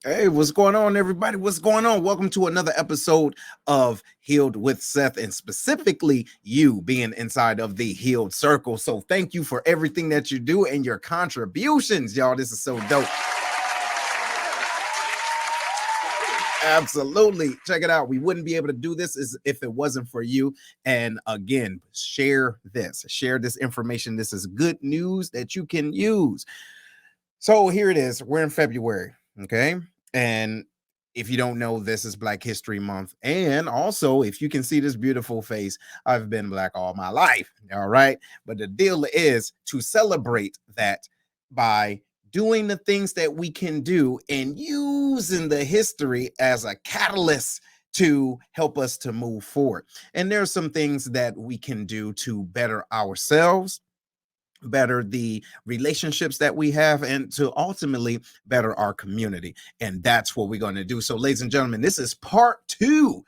Hey, what's going on, everybody? What's going on? Welcome to another episode of Healed with Seth, and specifically you being inside of the Healed Circle. So, thank you for everything that you do and your contributions, y'all. This is so dope. Absolutely. Check it out. We wouldn't be able to do this if it wasn't for you. And again, share this information. This is good news that you can use. So here it is. We're in February. Okay. And if you don't know, this is Black History Month. And also, if you can see this beautiful face, I've been Black all my life. All right. But the deal is to celebrate that by doing the things that we can do and using the history as a catalyst to help us to move forward. And there are some things that we can do to better ourselves, better the relationships that we have, and to ultimately better our community. And that's what we're going to do. So, ladies and gentlemen, this is part two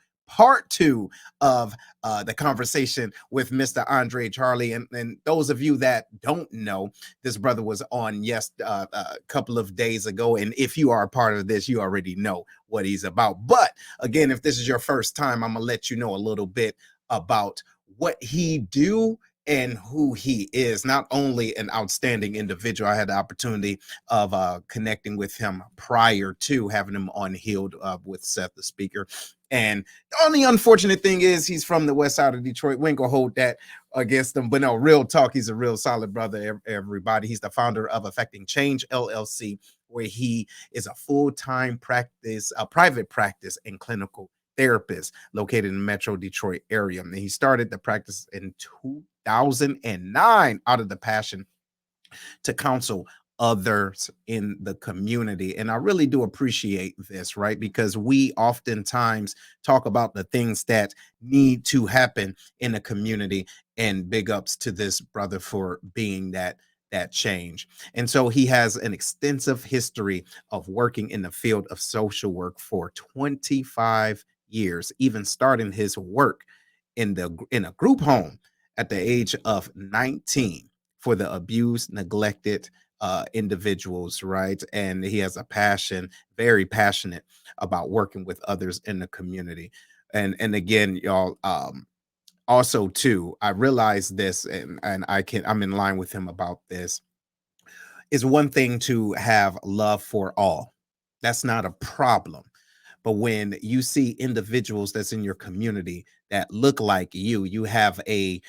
of the conversation with Mr. Andre Charley. And those of you that don't know, this brother was on a couple of days ago. And if you are a part of this, you already know what he's about. But again, if this is your first time, I'm gonna let you know a little bit about what he do and who he is. Not only an outstanding individual, I had the opportunity of connecting with him prior to having him on Healed with Seth, the speaker. And the only unfortunate thing is he's from the west side of Detroit. We ain't gonna hold that against him, but no, real talk, he's a real solid brother, everybody. He's the founder of Affecting Change LLC, where he is a full-time private practice and clinical therapist located in the Metro Detroit area. And he started the practice in 2009 out of the passion to counsel others in the community. And I really do appreciate this, right? Because we oftentimes talk about the things that need to happen in a community, and big ups to this brother for being that change. And so he has an extensive history of working in the field of social work for 25 years, even starting his work in a group home at the age of 19 for the abused, neglected individuals, right? And he has a passion, very passionate about working with others in the community. And again, y'all, also too, I realized this, and I'm in line with him about this. It's one thing to have love for all. That's not a problem. But when you see individuals that's in your community that look like you have I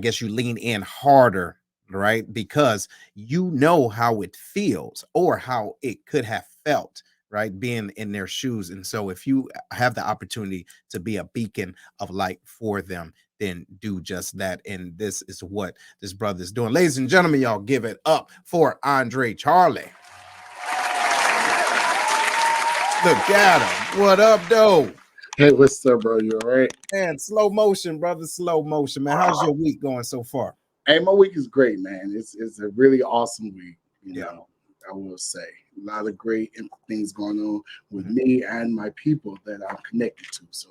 guess you lean in harder, right? Because you know how it feels or how it could have felt, right? Being in their shoes. And so if you have the opportunity to be a beacon of light for them, then do just that. And this is what this brother is doing. Ladies and gentlemen, y'all give it up for Andre Charley. Look at him. What up, though? Hey, what's up, bro? You all right? Man, slow motion, brother. Slow motion, man. How's your week going so far? Hey, my week is great, man. It's a really awesome week. Yeah. I will say a lot of great things going on with me and my people that I'm connected to. So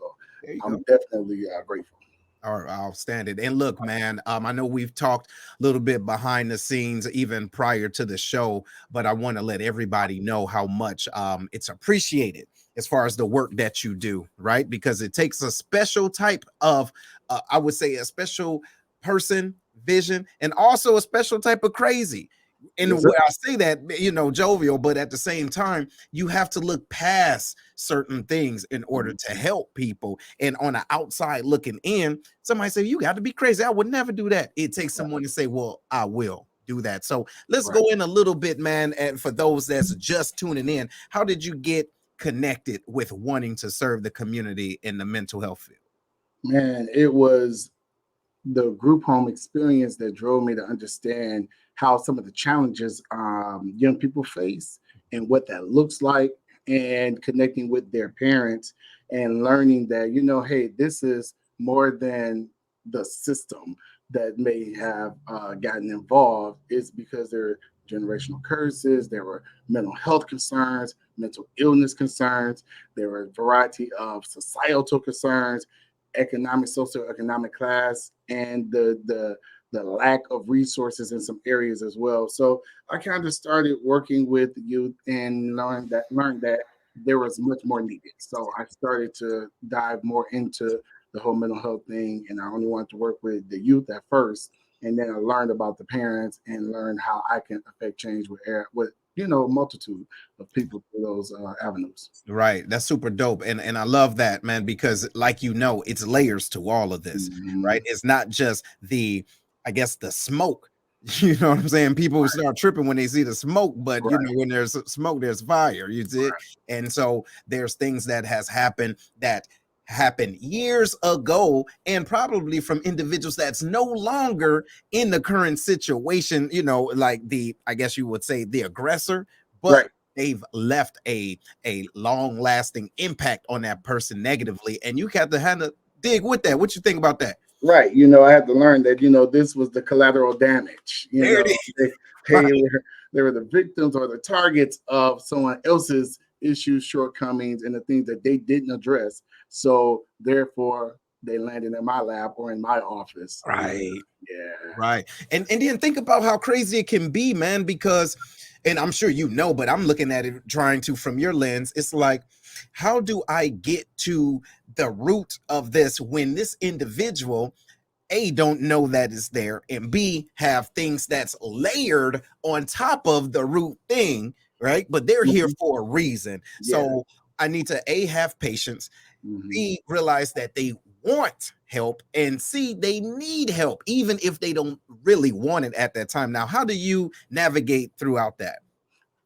I'm definitely grateful. All right, outstanding. And look, man, I know we've talked a little bit behind the scenes even prior to the show, but I want to let everybody know how much it's appreciated as far as the work that you do, right? Because it takes a special type of, I would say, a special person, vision, and also a special type of crazy. And Yes, when I say that, jovial, but at the same time, you have to look past certain things in order to help people. And on the outside looking in, somebody say, you got to be crazy. I would never do that. It takes someone to say, well, I will do that. So let's go in a little bit, man. And for those that's just tuning in, how did you get connected with wanting to serve the community in the mental health field? man. It was the group home experience that drove me to understand how some of the challenges young people face and what that looks like, and connecting with their parents and learning that, hey, this is more than the system that may have gotten involved. It's because there are generational curses, there were mental health concerns, mental illness concerns, there were a variety of societal concerns, economic, socioeconomic class, and the the lack of resources in some areas as well. So I kind of started working with youth and learned that there was much more needed. So I started to dive more into the whole mental health thing, and I only wanted to work with the youth at first, and then I learned about the parents and learned how I can affect change with a multitude of people through those avenues. Right. That's super dope. And I love that, man, because like it's layers to all of this, right? Mhm. It's not just I guess the smoke. You know what I'm saying? People start tripping when they see the smoke, but Right, when there's smoke, there's fire. You see? And so there's things that happened years ago, and probably from individuals that's no longer in the current situation, like I guess you would say the aggressor, but right. they've left a long lasting impact on that person negatively, and you have to kind of dig with that. What you think about that? Right. I had to learn that, this was the collateral damage. There it is. They were the victims or the targets of someone else's issues, shortcomings, and the things that they didn't address. So therefore, they landed in my lab or in my office. Right. Yeah. Right. And then think about how crazy it can be, man, because, and I'm sure but I'm looking at it trying to from your lens. It's like, how do I get to the root of this when this individual A, don't know that it's there, and B, have things that's layered on top of the root thing, right? But they're here Mhm. for a reason. Yeah. So I need to A, have patience, Mhm. B, realize that they want help, and C, they need help, even if they don't really want it at that time. Now, how do you navigate throughout that?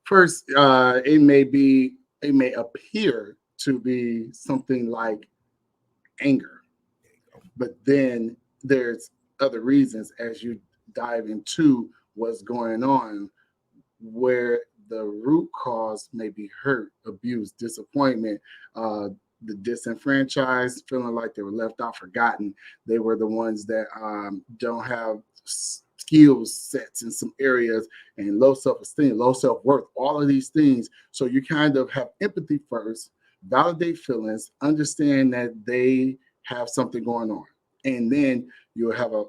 First, it may appear to be something like anger, but then there's other reasons as you dive into what's going on, where the root cause may be hurt, abuse, disappointment, uh, the disenfranchised, feeling like they were left out, forgotten. They were the ones that don't have skills sets in some areas, and low self-esteem, low self-worth, all of these things. So you kind of have empathy first, validate feelings, understand that they have something going on, and then you'll have a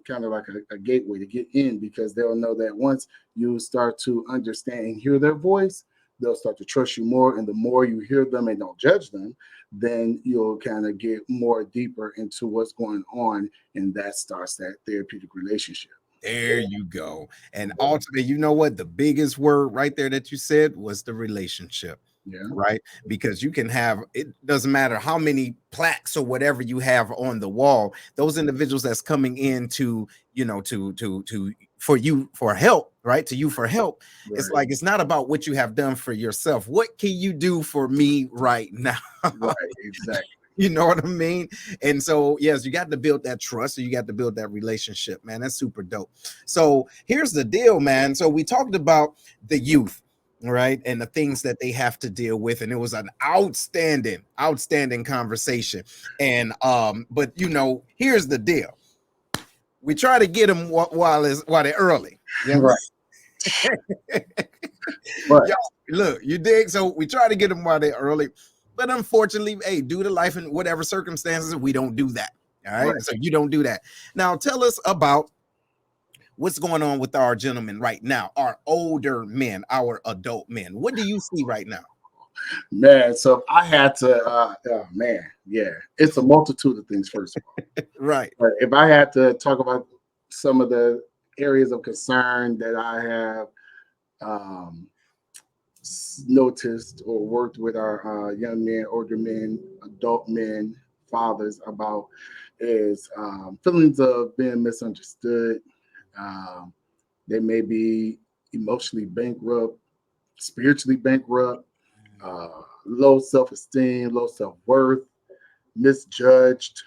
kind of like a gateway to get in, because they'll know that once you start to understand and hear their voice, they'll start to trust you more. And the more you hear them and don't judge them, then you'll kind of get more deeper into what's going on. And that starts that therapeutic relationship. There you go. And ultimately, you know what? The biggest word right there that you said was the relationship, Yeah. right? Because you can have, it doesn't matter how many plaques or whatever you have on the wall, those individuals that's coming in to, for you for help, right? To you for help. It's Right. like, it's not about what you have done for yourself. What can you do for me right now? Right. Exactly. You know what I mean? And so, yes, you got to build that trust. So you got to build that relationship, man. That's super dope. So here's the deal, man. So we talked about the youth, right? And the things that they have to deal with. And it was an outstanding conversation. And but here's the deal. We try to get them while they're early. Yeah. Right. Right. Y'all, look, you dig? So we try to get them while they're early, but unfortunately, hey, due to life and whatever circumstances, we don't do that. All right. Right. So you don't do that. Now tell us about what's going on with our gentlemen right now, our older men, our adult men. What do you see right now? Man. So if I had to, oh man, yeah, it's a multitude of things, first of all. Right. But if I had to talk about some of the areas of concern that I have um, noticed or worked with our young men, older men, adult men, fathers about, is feelings of being misunderstood. Um, they may be emotionally bankrupt, spiritually bankrupt, low self esteem, low self worth, misjudged,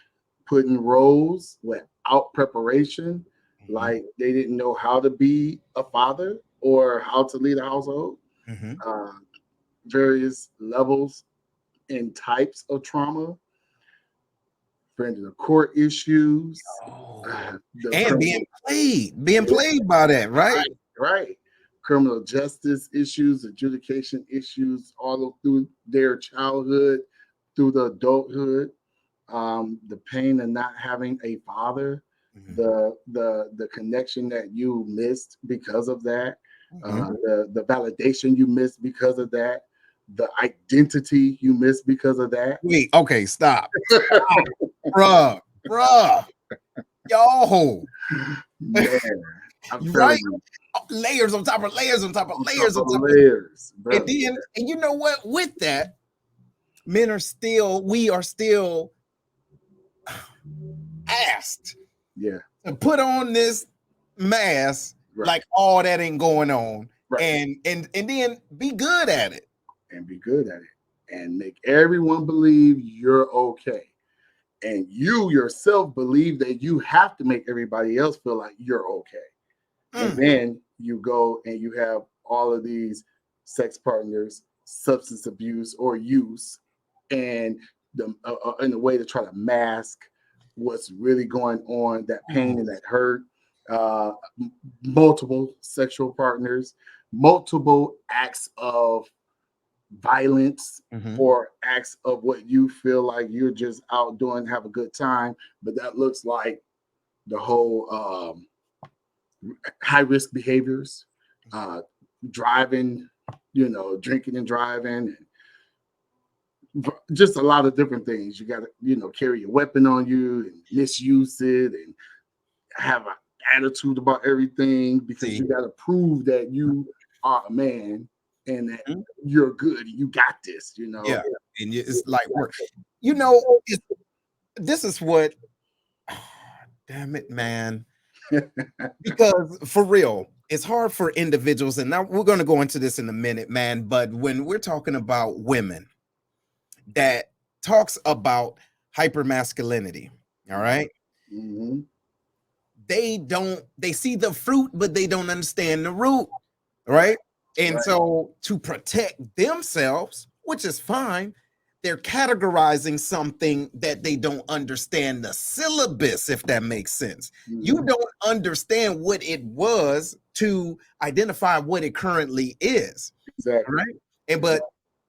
put in roles without preparation, Mhm, like they didn't know how to be a father or how to lead a household. mhm. Uh, Various levels and types of trauma, friends of court issues, Oh, the and criminal, being played by that, right? right, right, criminal justice issues, adjudication issues, all of through their childhood, through the adulthood, the pain of not having a father, Mhm. the connection that you missed because of that, Mhm. the validation you missed because of that, the identity you missed because of that. Wait, okay, stop. Stop, bruh, bruh. Yo, Man, I'm you right? telling you, Layers on top of layers on top of on top layers on of top of, layers, and brother. then, and you know what? With that, we are still asked Yeah, to put on this mask right, like all that ain't going on, right, and then be good at it. and be good at it, and make everyone believe you're okay, and you yourself believe that you have to make everybody else feel like you're okay. And Mm. then you go and you have all of these sex partners, substance abuse or use, and in a way to try to mask what's really going on, that pain and that hurt. Uh, Multiple sexual partners, multiple acts of violence Mhm. or acts of what you feel like you're just out doing, have a good time, but that looks like the whole high risk behaviors, uh, driving, drinking and driving, and just a lot of different things. You got to, carry a weapon on you and misuse it and have an attitude about everything because See, you got to prove that you are a man and that mhm, you're good. You got this, yeah, and it's like work. It's, this is what. Damn it, man. Because for real, it's hard for individuals, and now we're going to go into this in a minute, man. But when we're talking about women that talks about hypermasculinity, all right, Mm-hmm. they see the fruit, but they don't understand the root, right? And Right. so to protect themselves, which is fine, they're categorizing something that they don't understand the syllabus, if that makes sense. You Mm-hmm. don't understand what it was to identify what it currently is. All Exactly. right. And Exactly. but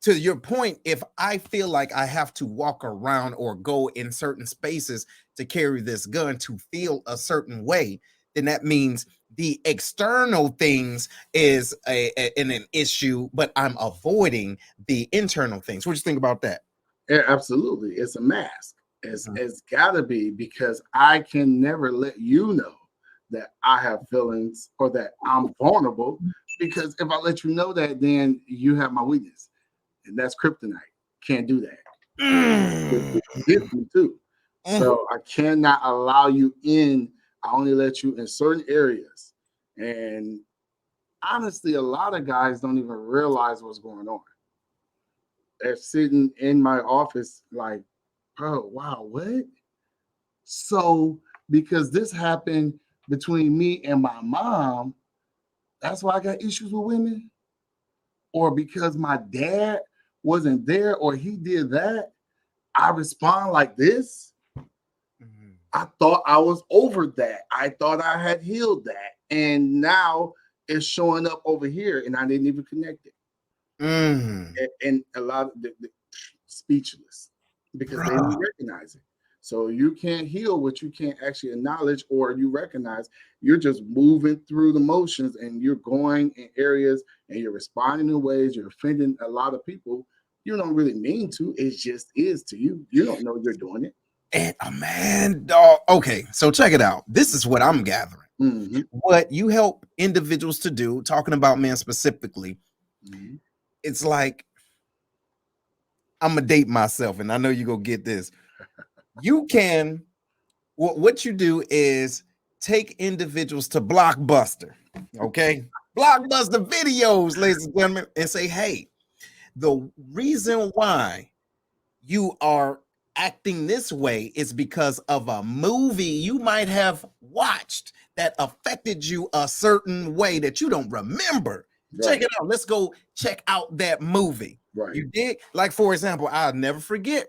to your point, if I feel like I have to walk around or go in certain spaces to carry this gun to feel a certain way, then that means the external things is an issue, but I'm avoiding the internal things. What do you think about that? Yeah, absolutely. It's a mask. Mhm. It's gotta be because I can never let you know that I have feelings or that I'm vulnerable. Because if I let you know that, then you have my weakness. And that's kryptonite. Can't do that. Mm. It's against me too. Mm. So I cannot allow you in. I only let you in certain areas. And honestly, a lot of guys don't even realize what's going on. They're sitting in my office like, bro, wow, what? So because this happened between me and my mom, that's why I got issues with women? Or because my dad wasn't there or he did that, I respond like this? Mhm. I thought I was over that. I thought I had healed that. And now it's showing up over here and I didn't even connect it. Mm. And a lot of the speechless because they didn't Bruh. recognize it. So you can't heal what you can't actually acknowledge or you recognize. You're just moving through the motions and you're going in areas and you're responding in ways you're offending a lot of people. You don't really mean to. It just is to you. You don't know you're doing it. And a man, dog. Okay, so check it out. This is what I'm gathering. Mm-hmm. What you help individuals to do, talking about men specifically, Mm-hmm. it's like I'm gonna date myself, and I know you go get this. You can what you do is take individuals to Blockbuster, okay? Blockbuster videos, ladies and gentlemen, and say, hey, the reason why you are acting this way is because of a movie you might have watched that affected you a certain way that you don't remember. Check Right. it out. Let's go check out that movie. Right. You did, like, for example, I'll never forget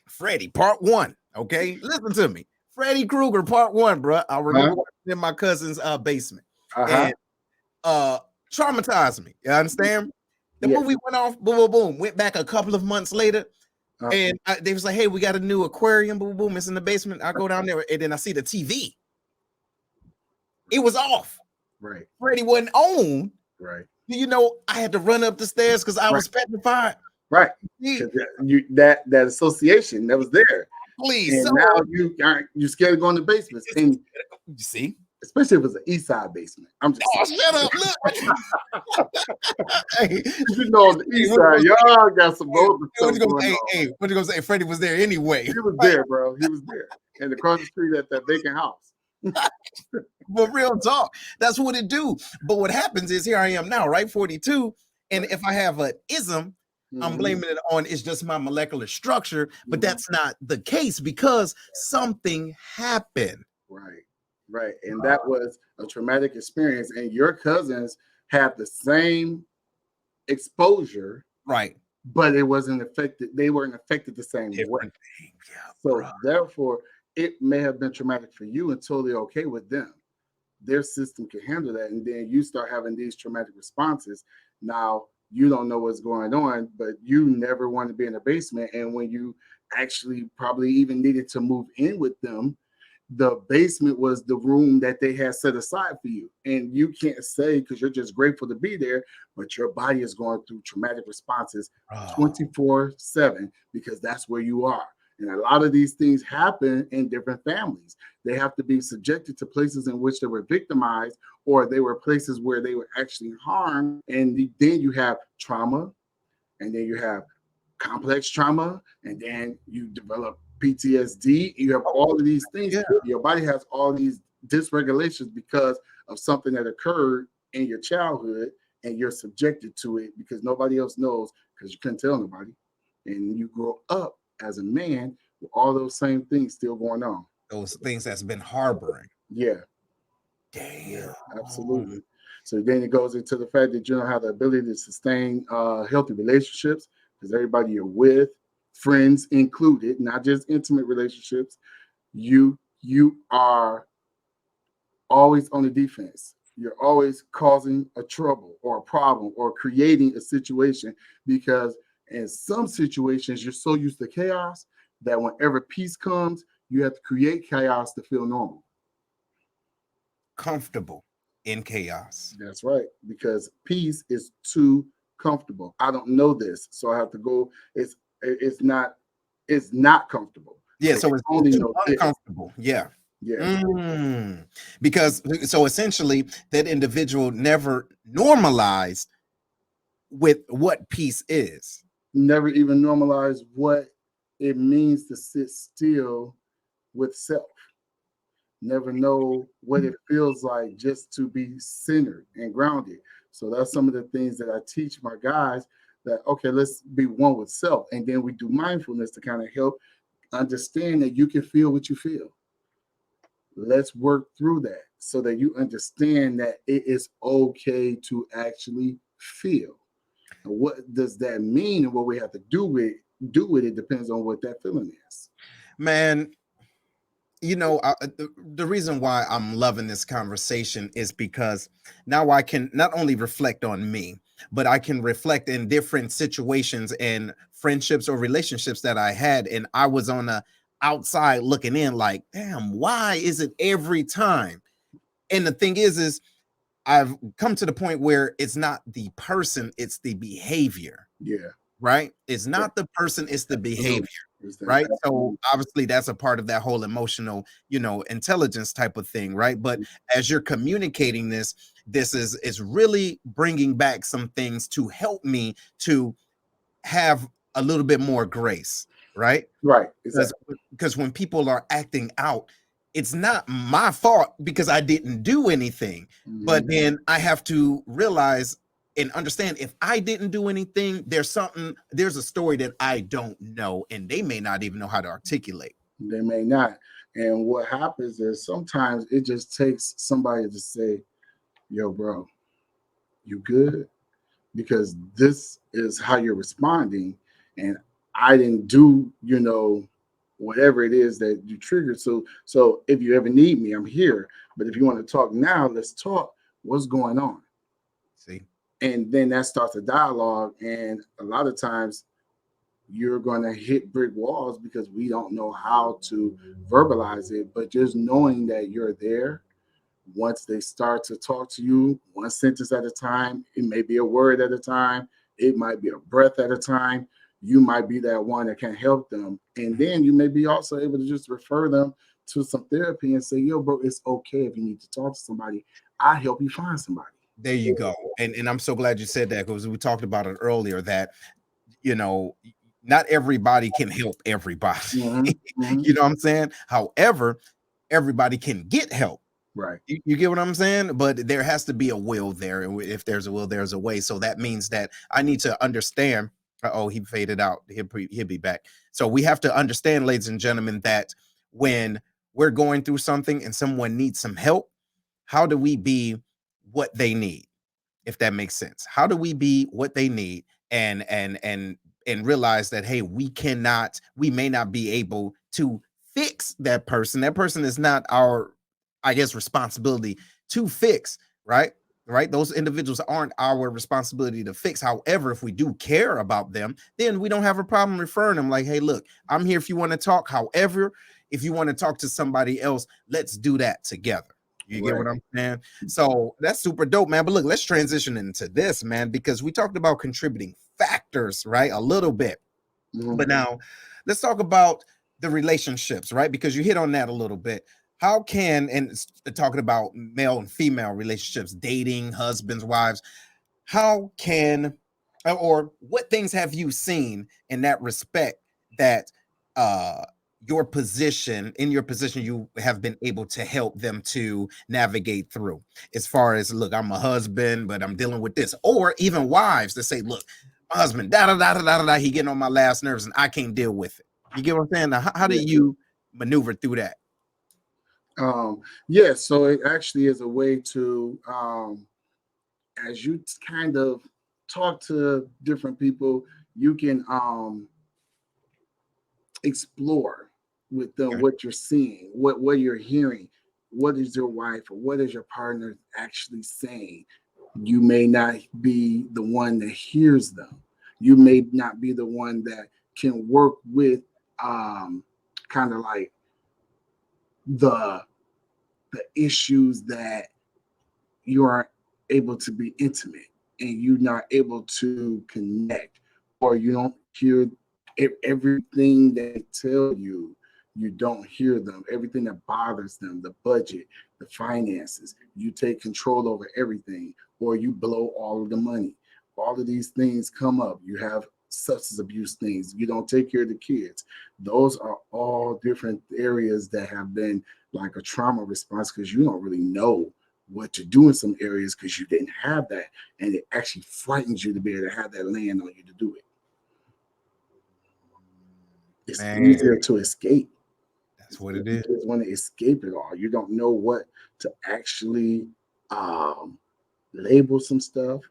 Freddy Part One. Okay, listen to me. Freddy Krueger Part One, bro. I remember Uh-huh. watching in my cousin's basement, Uh-huh. and uh traumatized me. You understand? The Yeah. movie went off, boom, boom, boom. Went back a couple of months later, Uh, and they was like, "Hey, we got a new aquarium, boom, boom. It's in the basement." I go down there, and then I see the TV. it was off. Right. Freddie wasn't on. Right. You know, I had to run up the stairs because I Right. was petrified. Right. See, Because that association that was there, please, and so now you scared to go in the basements, and you see. especially if it's an east side basement. I'm just Oh, saying. shut up! Look, hey, You know, on the hey, east side, y'all got some road what stuff you gonna going say? on. Hey, what you gonna say? Freddie was there anyway. He was Like, there, bro. He was there, and across the street at that vacant house. but real talk, that's what it do. But what happens is here I am now, right? 42. And Right. if I have an ism, I'm Mhm. blaming it on it's just my molecular structure, but Mhm. that's not the case because something happened. Right, right, and that was a traumatic experience, and your cousins had the same exposure, Right. but it wasn't affected. They weren't affected the same way. Different thing. Yeah, bro. So therefore, it may have been traumatic for you and totally okay with them. Their system can handle that, and then you start having these traumatic responses. Now you don't know what's going on, but you never want to be in a basement. And when you actually probably even needed to move in with them, the basement was the room that they had set aside for you. And you can't say because you're just grateful to be there, but your body is going through traumatic responses Oh, 24/7 because that's where you are. And a lot of these things happen in different families. They have to be subjected to places in which they were victimized or they were places where they were actually harmed. And then you have trauma, and then you have complex trauma, and then you develop PTSD. You have all of these things. yeah. Your body has all these dysregulations because of something that occurred in your childhood, and you're subjected to it because nobody else knows because you couldn't tell nobody. And you grow up as a man with all those same things still going on. Those things that's been harboring. Yeah, yeah, Damn. absolutely. So then it goes into the fact that you don't have the ability to sustain healthy relationships because everybody you're with, friends included, not just intimate relationships, you are always on the defense. You're always causing a trouble or a problem or creating a situation because in some situations you're so used to chaos that whenever peace comes, you have to create chaos to feel normal. Comfortable in chaos. That's right, because peace is too comfortable. I don't know this, so I have to go. It's not comfortable. Yeah, So so I it's only too know this. uncomfortable. Yeah. Yeah, Mm. Because so essentially that individual never normalized with what peace is. never even normalize what it means to sit still with self. Never know what it feels like just to be centered and grounded. So that's some of the things that I teach my guys that okay, let's be one with self. And then we do mindfulness to kind of help understand that you can feel what you feel. Let's work through that so that you understand that it is okay to actually feel. And what does that mean and what we have to do with it depends on what that feeling is. Man, you know, the reason why I'm loving this conversation is because now I can not only reflect on me, but I can reflect in different situations and friendships or relationships that I had. And I was on the outside looking in, like, damn, why is it every time? And the thing is I've come to the point where it's not the person, it's the behavior, Yeah. right? It's Yeah. not the person, it's the behavior, Absolutely. It's that- right? So absolutely. obviously that's a part of that whole emotional, intelligence type of thing, right? But as you're communicating this, this is really bringing back some things to help me to have a little bit more grace, right? Right. because Exactly. because when people are acting out, it's not my fault because I didn't do anything. But Mhm. then I have to realize and understand if I didn't do anything, there's a story that I don't know, and they may not even know how to articulate. They may not. And what happens is sometimes it just takes somebody to say, yo, bro, you good? Because this is how you're responding. And I didn't do, whatever it is that you triggered. So if you ever need me, I'm here. But if you want to talk now, let's talk. What's going on? See, And then that starts a dialogue. And a lot of times you're going to hit brick walls because we don't know how to verbalize it. But just knowing that you're there, Once they start to talk to you, one sentence at a time, it may be a word at a time, it might be a breath at a time. You might be that one that can help them. And then you may be also able to just refer them to some therapy and say, yo, bro, it's okay if you need to talk to somebody. I help you find somebody. There you go. And I'm so glad you said that, because we talked about it earlier that, you know, not everybody can help everybody. You know what I'm saying? However, everybody can get help. Right. You get what I'm saying? But there has to be a will there. And if there's a will, there's a way. So that means that I need to understand. Oh, he faded out. He'll be back. So we have to understand, ladies and gentlemen, that when we're going through something and someone needs some help, how do we be what they need? If that makes sense. How do we be what they need and realize that, hey, we may not be able to fix that person. That person is not our, I guess, responsibility to fix, right? Right? Those individuals aren't our responsibility to fix. However, if we do care about them, then we don't have a problem referring them like, hey, look, I'm here if you want to talk. However, if you want to talk to somebody else, let's do that together. You get what I'm saying? So that's super dope, man. But look, let's transition into this, man, because we talked about contributing factors, right? A little bit. But now let's talk about the relationships, right? Because you hit on that a little bit. How can, and talking about male and female relationships, dating, husbands, wives, how can, or what things have you seen in that respect that your position, you have been able to help them to navigate through, as far as, look, I'm a husband, but I'm dealing with this, or even wives that say, look, my husband, he getting on my last nerves and I can't deal with it. You get what I'm saying? Now, how do you maneuver through that? Yeah, so it actually is a way to, as you kind of talk to different people, you can explore with them Okay. what you're seeing, what you're hearing, what is your wife or what is your partner actually saying. You may not be the one that hears them. You may not be the one that can work with kind of like the the issues that you aren't able to be intimate and you're not able to connect, or you don't hear everything they tell you. You don't hear them, everything that bothers them, the budget, the finances. You take control over everything, or you blow all of the money. All of these things come up. You have substance abuse things, you don't take care of the kids. Those are all different areas that have been like a trauma response, because you don't really know what to do in some areas because you didn't have that, and it actually frightens you to be able to have that land on you to do it. It's Man, easier to escape. that's what You it is. just want to escape it all. You don't know what to actually um, label some stuff.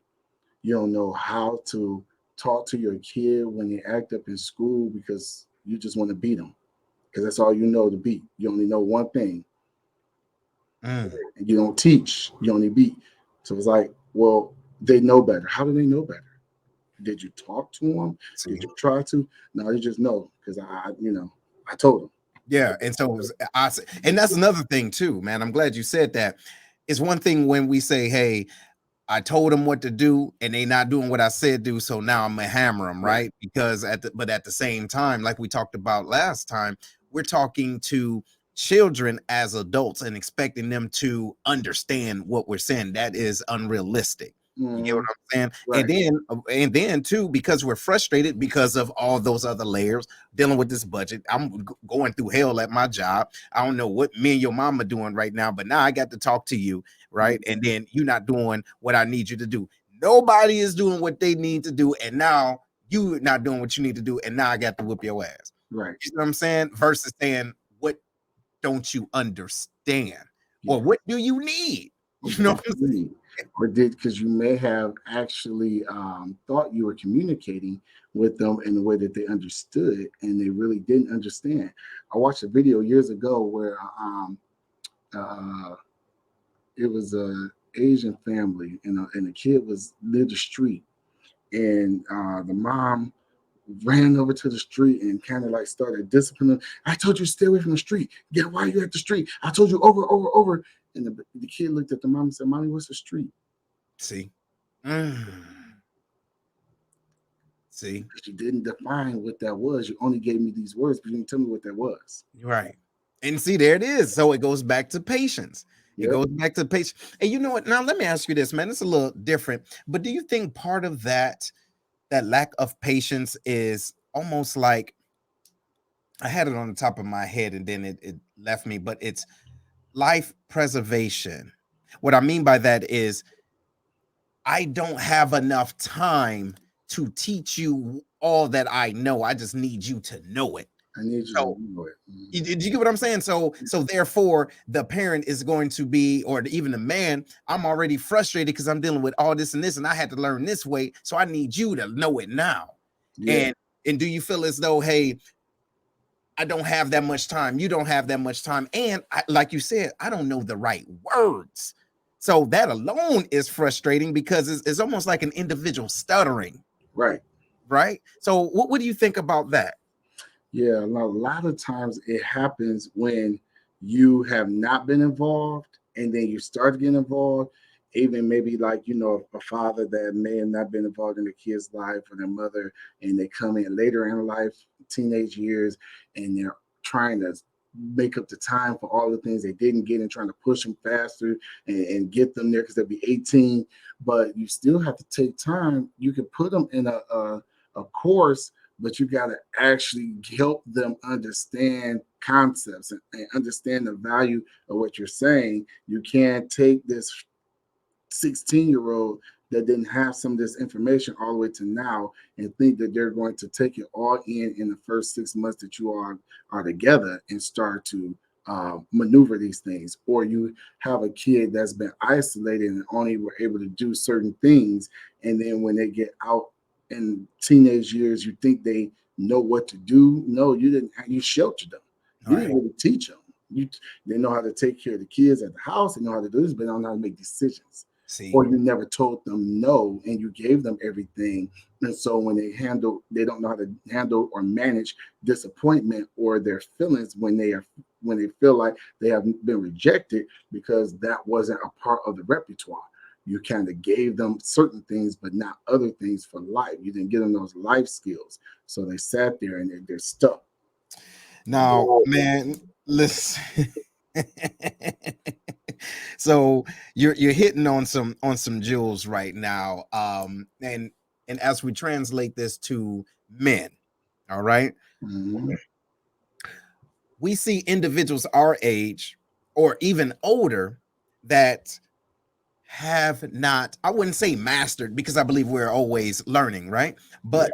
You don't know how to talk to your kid when they act up in school, because you just want to beat them, because that's all you know to beat. You only know one thing, and you don't teach. You only beat. So it's like, well, they know better. How do they know better? Did you talk to them? Did See? you try to? No, they just know because I told them. Yeah, and so and that's another thing too, man. I'm glad you said that. It's one thing when we say, "Hey, I told them what to do, and they not doing what I said do, so now I'm gonna hammer them," Right. right? Because but at the same time, like we talked about last time, we're talking to children as adults and expecting them to understand what we're saying. That is unrealistic. You get what Mhm. I'm saying? Right. And then too, because we're frustrated because of all those other layers dealing with this budget. I'm going through hell at my job. I don't know what me and your mama doing right now, but now I got to talk to you, right? And then you're not doing what I need you to do. Nobody is doing what they need to do, and now you not doing what you need to do, and now I got to whip your ass. Right. You know what I'm saying? Versus saying, what don't you understand? Or Yeah. what do you need? Or You know what I'm saying? or did, because you may have actually thought you were communicating with them in a way that they understood, and they really didn't understand. I watched a video years ago where uh, it was a Asian family, and the kid was near the street, and the mom ran over to the street and kind of like started disciplining. I told you to stay away from the street. Yeah, why are you at the street? I told you over, over, over. And the kid looked at the mom and said, "Mommy, what's a street?" See. Mm. See. Because you didn't define what that was. You only gave me these words, but you didn't tell me what that was. Right. And see, there it is. So it goes back to patience. It Yep. goes back to patience. And you know what? Now let me ask you this, man. It's a little different, but do you think part of that lack of patience is almost like, I had it on the top of my head and then it left me, but it's life preservation. What I mean by that is I don't have enough time to teach you all that I know. I just need you to know it. I need you to So know it. did you get what I'm saying? So therefore, the parent is going to be, or even the man, I'm already frustrated because I'm dealing with all this and this, and I had to learn this way. So I need you to know it now. Yeah. And do you feel as though, hey, I don't have that much time. You don't have that much time. And like you said, I don't know the right words. So that alone is frustrating because it's almost like an individual stuttering, Right. right? So what do you think about that? Yeah. A lot of times it happens when you have not been involved and then you start getting involved. Even maybe like, a father that may have not been involved in the kid's life or their mother, and they come in later in life, teenage years, and they're trying to make up the time for all the things they didn't get and trying to push them faster and get them there because they'll be 18. But you still have to take time. You can put them in a course, but you got to actually help them understand concepts and understand the value of what you're saying. You can't take this 16-year-old that didn't have some of this information all the way to now and think that they're going to take it all in the first 6 months that you are together and start to maneuver these things. Or you have a kid that's been isolated and only were able to do certain things, and then when they get out in teenage years, you think they know what to do. No, you didn't. You sheltered them. You Right. didn't really teach them. They know how to take care of the kids at the house. They know how to do this, but they don't know how to make decisions. See, Or you never told them no, and you gave them everything. And so when they don't know how to handle or manage disappointment or their feelings when they feel like they have been rejected because that wasn't a part of the repertoire. You kind of gave them certain things, but not other things for life. You didn't give them those life skills. So they sat there and they're stuck. now, man, listen. So you're hitting on some jewels right now. And as we translate this to men, all right, Mhm. we see individuals our age or even older that have not, I wouldn't say mastered because I believe we're always learning, right? Right. But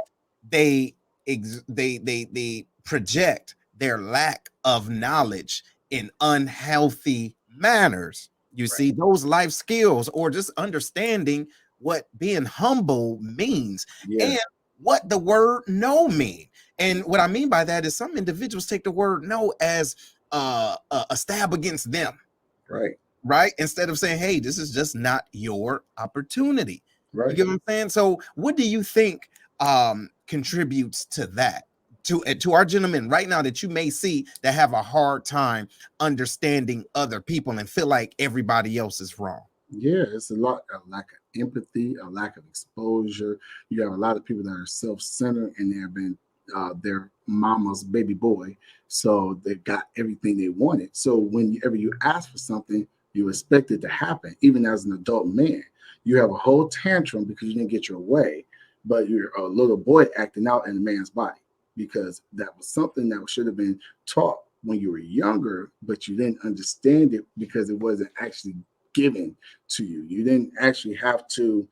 they they project their lack of knowledge in unhealthy manners. You Right. see, those life skills or just understanding what being humble means Yeah. and what the word no mean. And what I mean by that is some individuals take the word no as a stab against them, Right. right? Instead of saying, hey, this is just not your opportunity. You Right. get what I'm saying? So what do you think contributes to that? To our gentlemen right now that you may see that have a hard time understanding other people and feel like everybody else is wrong. Yeah, it's a lack of empathy, a lack of exposure. You have a lot of people that are self-centered and they have been their mama's baby boy, so they got everything they wanted. So whenever you ask for something, you expect it to happen. Even as an adult man, you have a whole tantrum because you didn't get your way, but you're a little boy acting out in a man's body because that was something that should have been taught when you were younger, but you didn't understand it because it wasn't actually given to you. You didn't actually have to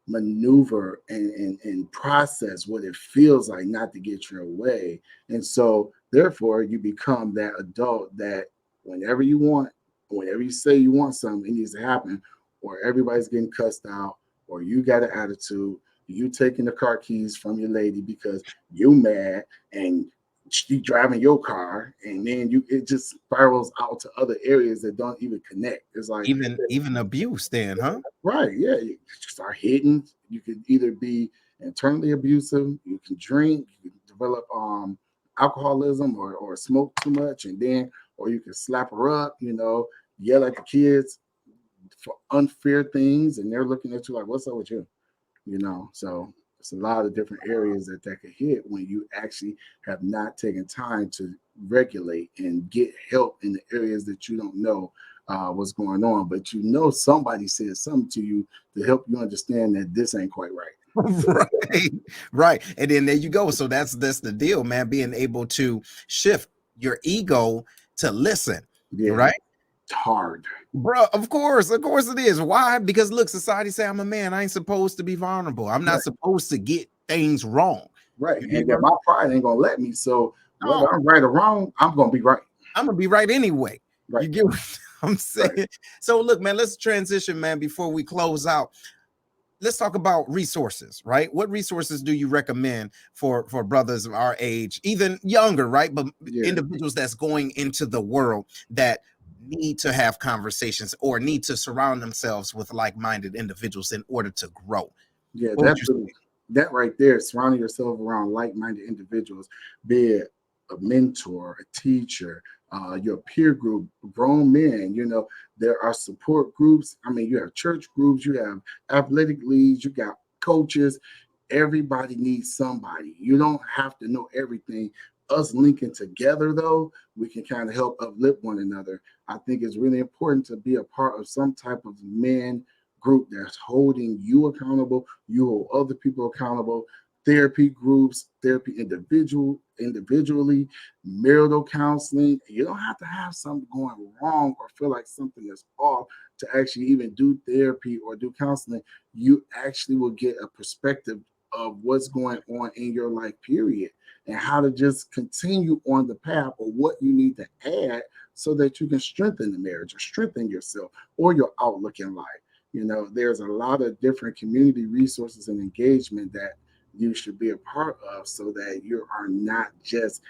maneuver and process what it feels like not to get your way. And so, therefore, you become that adult that whenever you want, whenever you say you want something, it needs to happen, or everybody's getting cussed out, or you got an attitude, you taking the car keys from your lady because you mad and she driving your car, and then it just spirals out to other areas that don't even connect. It's like, Even abuse then, huh? right, yeah, you start hitting. You could either be internally abusive, you can drink, you can develop alcoholism or smoke too much, and then or you can slap her up, yell at the kids for unfair things, and they're looking at you like, "What's up with you?" So it's a lot of different areas that could hit when you actually have not taken time to regulate and get help in the areas that you don't know what's going on, but somebody said something to you to help you understand that this ain't quite right. Right, right. And then there you go. So that's the deal, man. Being able to shift your ego to listen, Yeah, right? it's hard. Bro, of course it is. Why? Because look, society say I'm a man. I ain't supposed to be vulnerable. I'm not Right, supposed to get things wrong. right. You get And what that my pride ain't gonna let me. So I'm whether I'm right or wrong, I'm gonna be right. I'm gonna be right anyway. Right, You get what I'm right. saying? So look, man, let's transition, man, before we close out. Let's talk about resources, right? What resources do you recommend for brothers of our age, even younger, right? But Yeah. individuals that's going into the world that need to have conversations or need to surround themselves with like-minded individuals in order to grow. Yeah, What would you say? that right there, surrounding yourself around like-minded individuals, be it a mentor, a teacher, your peer group, grown men. There are support groups. I mean, you have church groups, you have athletic leagues, you got coaches. Everybody needs somebody. You don't have to know everything. Us linking together, though, we can kind of help uplift one another. I think it's really important to be a part of some type of men group that's holding you accountable, you hold other people accountable, therapy groups, therapy individually, marital counseling. You don't have to have something going wrong or feel like something is off to actually even do therapy or do counseling. You actually will get a perspective of what's going on in your life, period, and how to just continue on the path or what you need to add so that you can strengthen the marriage or strengthen yourself or your outlook in life. There's a lot of different community resources and engagement that you should be a part of so that you are not just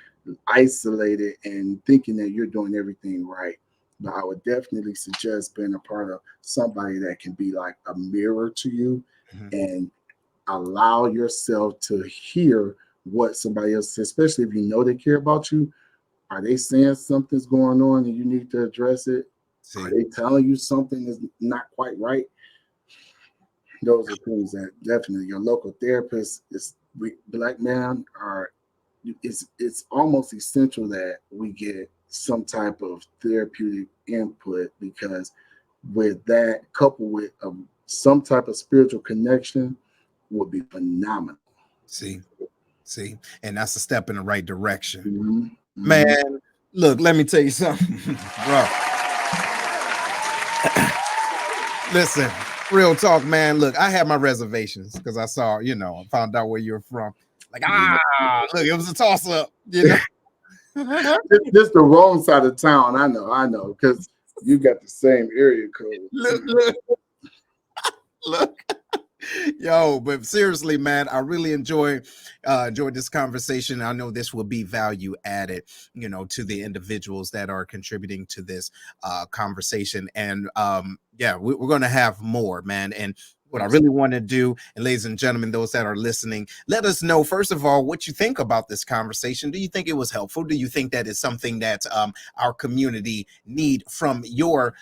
isolated and thinking that you're doing everything right. But I would definitely suggest being a part of somebody that can be like a mirror to you Mhm. and allow yourself to hear what somebody else says, especially if you know they care about you. Are they saying something's going on and you need to address it? Are See, they telling you something is not quite right? Those are things that definitely your local therapist is. Black men are. It's almost essential that we get some type of therapeutic input because with that coupled with some type of spiritual connection would be phenomenal. see, see, and that's a step in the right direction, Hmm. man. Hmm. Look, let me tell you something, bro. Listen, real talk, man. Look, I had my reservations because I saw, I found out where you're from. Like, Yeah. look, it was a toss up, you know. This the wrong side of town. I know, because you got the same area code. look, look, look. Yo, but seriously, man, I really enjoyed this conversation. I know this will be value added, to the individuals that are contributing to this conversation. And yeah, we're going to have more, man. And what I really want to do, and ladies and gentlemen, those that are listening, let us know first of all what you think about this conversation. Do you think it was helpful? Do you think that is something that our community need from your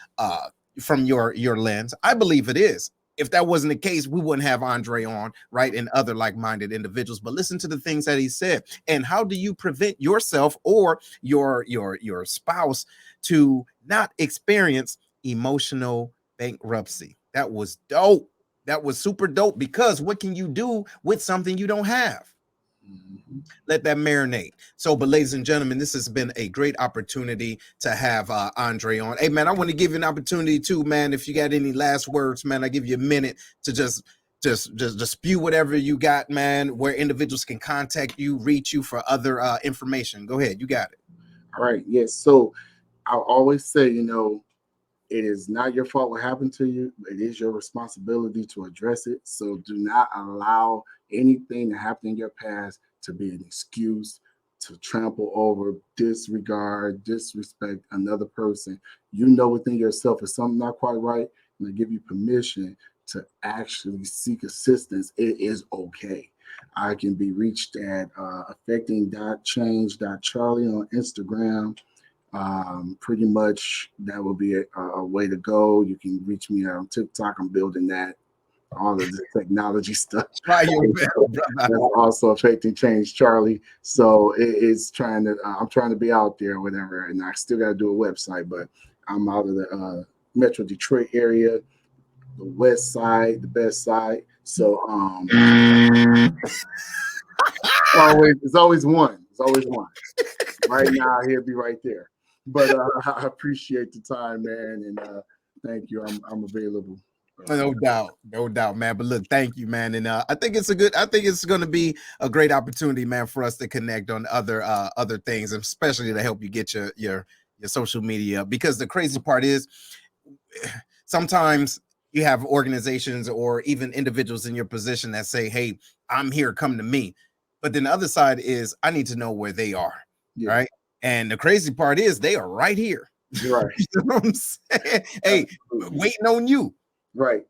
lens? I believe it is. If that wasn't the case, we wouldn't have Andre on, right? And other like-minded individuals. But listen to the things that he said. And how do you prevent yourself or your spouse to not experience emotional bankruptcy? That was dope. That was super dope because what can you do with something you don't have? Mhm. Let that marinate. So, but ladies and gentlemen, this has been a great opportunity to have Andre on. Hey, man, I want to give you an opportunity too, man. If you got any last words, man, I give you a minute to just spew whatever you got, man. Where individuals can contact you, reach you for other information. Go ahead, you got it. All right. Yes. So I always say, it is not your fault what happened to you. It is your responsibility to address it. So do not allow anything that happened in your past to be an excuse to trample over, disregard, disrespect another person. You know within yourself if something not quite right, and I give you permission to actually seek assistance. It is okay. I can be reached at affecting.change.charley on Instagram. Pretty much that will be a way to go. You can reach me on TikTok. I'm building that, all of the technology stuff. Try your best, brother. That's also affecting change, Charley. So it's trying to. I'm trying to be out there, whatever, and I still got to do a website, but I'm out of the Metro Detroit area, the West Side, the best side. So it's always one. It's always one. Right now, he'll be right there. But I appreciate the time, man, and thank you. I'm available. No doubt, man. But look, thank you, man. And I think it's going to be a great opportunity, man, for us to connect on other things, especially to help you get your social media up. Because the crazy part is, sometimes you have organizations or even individuals in your position that say, "Hey, I'm here, come to me." But then the other side is, I need to know where they are, right? And the crazy part is, they are right here. You're right. You know what I'm saying? Hey, waiting on you. Right.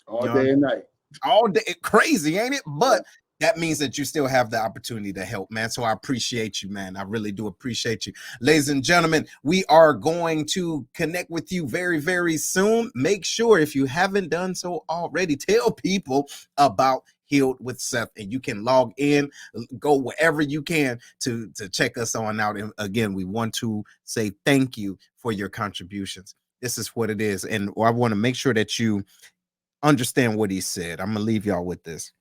All day and night. All day. Crazy, ain't it? But that means that you still have the opportunity to help, man. So I appreciate you, man. I really do appreciate you. Ladies and gentlemen, we are going to connect with you very, very soon. Make sure, if you haven't done so already, tell people about Healed with Seth, and you can log in, go wherever you can to check us on out. And again, we want to say thank you for your contributions. This is what it is. And I want to make sure that you understand what he said. I'm gonna leave y'all with this.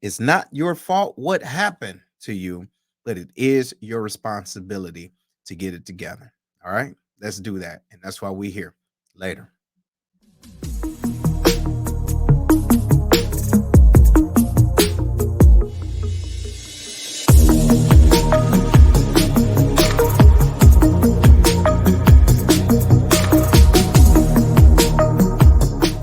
It's not your fault what happened to you, but it is your responsibility to get it together. All right, let's do that. And that's why we're here. Later.